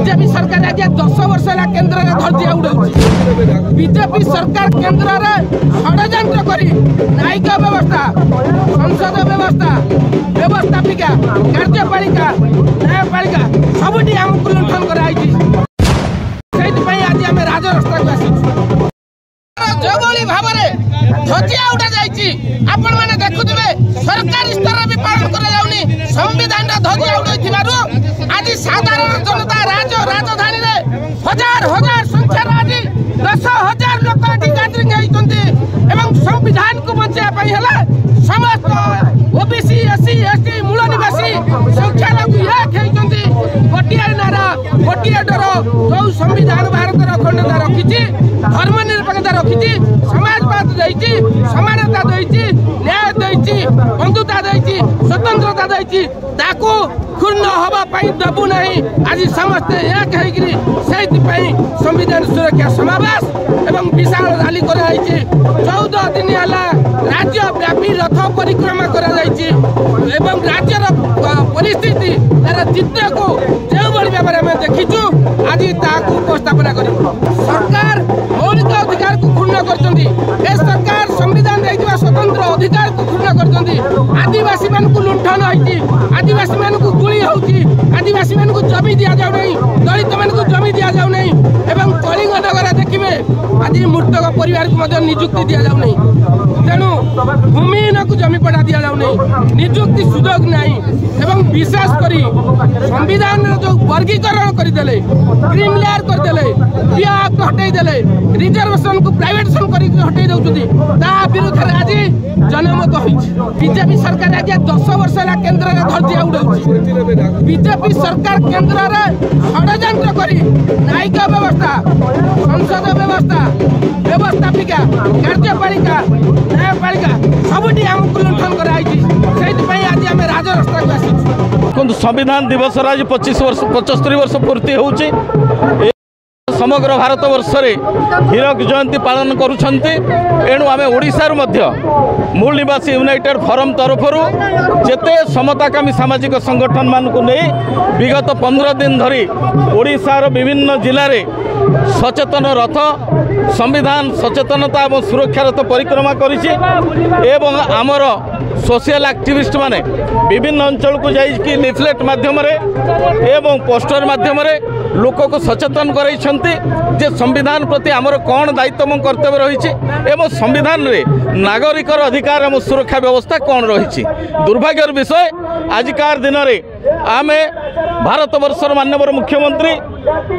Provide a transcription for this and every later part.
BJP सरकार आज 10 वर्ष है केन्द्र में धरती उड़ाऊँ। बीजेपी सरकार केन्द्र में षड्यंत्र करी न्यायिक व्यवस्था, संसद व्यवस्था, व्यवस्थापिका, कार्यपालिका, न्यायपालिका सबुठी आमको लुंठन कराई। आज आम राजरास्ता को आसी जोगोली भाव में ध्वजिया उठा जाइए। आपण मैंने देखुवे सरकारी स्तर भी पालन कर संविधान ध्वजिया उठाई। आज साधारण जनता राजधानी में हजार हजार संख्यार आज 10,000 लोक गांधी संविधान को बचाई समस्त ओबीसी एससी एसटी मूल निवासी संख्यालघु एक गोटे नारा गोटे डर जो संविधान भारत अखंडता रखी, धर्मनिरपेक्षता रखी, समाजवाद देती, समानता देती, न्याय देती, बंधुता देती, स्वतंत्रता देती, ताकू क्षुण्ण हवाई देबू नहीं। आज समस्ते एक संविधान सुरक्षा समावेश एवं विशाल रैली कर 14 दिन है राज्य व्यापी रथ परिक्रमा कर राज्यर परिस्थिति तार चित्र को जो भाव में देखीचु आज उपस्थापना कर सरकार मौलिक अधिकार को क्षुण्ण कर सरकार संविधान स्वतंत्र अधिकार को क्षुण्ण कर आदिवासी मान लुंठन होती, आदिवासी मान गुली होती, आदिवासी मान जमी दि जाऊ नहीं, दलित मान जमी दि जाऊ नहीं एवं कलिंग नगर देखिए आज मृतक परिवार को निजुक्ति दि जाऊ नहीं। तेणु भूमिहीन को जमी पटा दि जाऊ नहीं, निजुक्ति सुजोग नहीं एवं विशेष करी संविधान जो वर्गीकरण करदे, क्रीम लेयर करदे, पीएफ हटईदे, रिजर्वेशन को प्राइवेटाइजेशन कर हटई दौरान विरुद्ध आज जनमत हो। बीजेपी सरकार आज 10 वर्ष है केन्द्र में धरती उड़ाऊँ। बीजेपी सरकार केन्द्र में षड्यंत्र करी न्यायिक व्यवस्था, संसद व्यवस्था, व्यवस्थापिका, कार्यपालिका, न्यायपालिका सबुठी आमको लुंठन कराई। आज आम राजरास्ता को आसी संविधान दिवस आज 75 वर्ष पूर्ति होउची। समग्र भारत वर्ष में हीरक जयंती पालन करुछंती। एणु आमे ओडिशार मध्य मूल निवासी यूनाइटेड फोरम तरफर जेते समताकामी सामाजिक संगठन मान को नहीं विगत 15 दिन धरी ओडिशार विभिन्न जिले में सचेतन रथ संविधान सचेतनता और सुरक्षा रथ परिक्रमा करिछि एवं आमर सोशल एक्टिविस्ट माने विभिन्न अंचल को जाइए लिफलेट माध्यम एवं पोस्टर माध्यम लोक को सचेतन कराइछंती जे संविधान प्रति आमर कौन दायित्व कर्तव्य रही एवं संविधान रे नागरिकर अधिकार और सुरक्षा व्यवस्था कौन रही। दुर्भाग्यर विषय आजिकार दिन में आमे भारत वर्षर माननीय मुख्यमंत्री,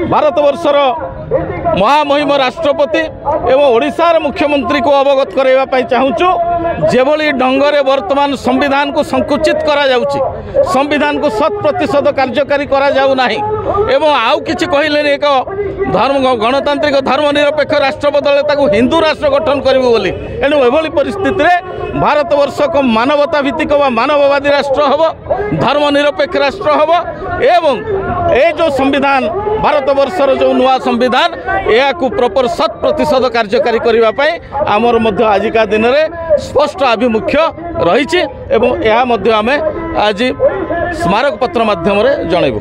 भारत वर्षर महामहिम राष्ट्रपति एवं ओडिशार मुख्यमंत्री को अवगत कराइबा चाहूँ जेभली ढंगरे वर्तमान संविधान को संकुचित करा जाउची, संविधान को 100% कार्यकारी करा जाउ नाही एवं आउ किछि कहिले एक धर्म गणतांत्रिक धर्मनिरपेक्ष राष्ट्र बदले ताकू हिंदू राष्ट्र गठन करिबो बोली। एणु एभली परिस्थिति रे भारत वर्ष को मानवता भित्तिक व मानववादी राष्ट्र हबो, धर्मनिरपेक्ष राष्ट्र हबो एवं ए जो संविधान भारत वर्षर जो नुआ संविधान या प्रॉपर 100% कार्यकारी करिबा पई आमर मध्य आजिका दिन में स्पष्ट आभिमुख्य रही एवं यह आज स्मारक पत्र माध्यम जनइबू।